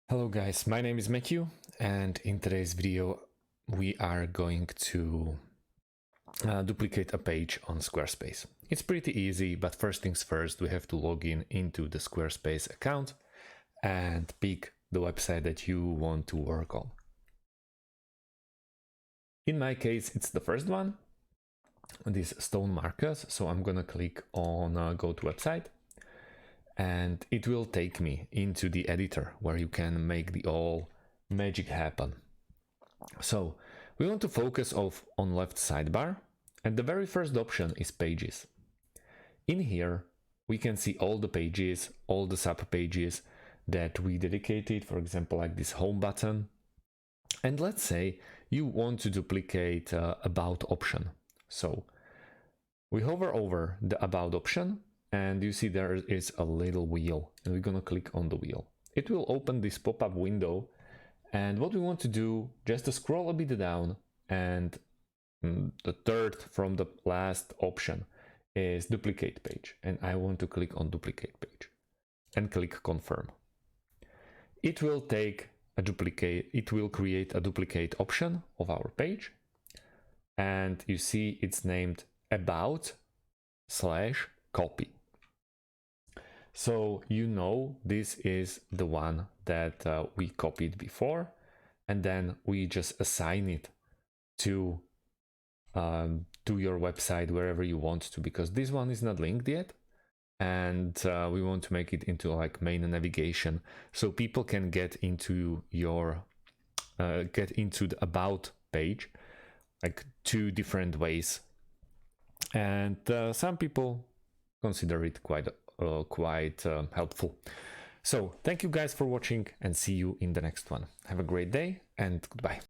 Hello guys, my name is Matthew, and in today's video we are going to duplicate a page on Squarespace. It's pretty easy, but first things first, we have to log in into the Squarespace account and pick the website that you want to work on. In my case, it's the first one, these stone markers, so I'm gonna click on go to website. And it will take me into the editor where you can make the all magic happen. So we want to focus on left sidebar, and the very first option is pages. In here we can see all the pages, all the sub pages that we dedicated, for example like this home button. And let's say you want to duplicate about option. So we hover over the about option, and you see there is a little wheel, and we're gonna click on the wheel. It will open this pop-up window, and what we want to do, just to scroll a bit down, and the third from the last option is duplicate page, and I want to click on duplicate page and click confirm. It will take a duplicate, it will create a duplicate option of our page, and you see it's named about/copy. So you know this is the one that we copied before, and then we just assign it to your website wherever you want to, because this one is not linked yet, and we want to make it into like main navigation so people can get into your get into the about page like two different ways, and some people consider it quite helpful. So thank you guys for watching, and see you in the next one. Have a great day and goodbye.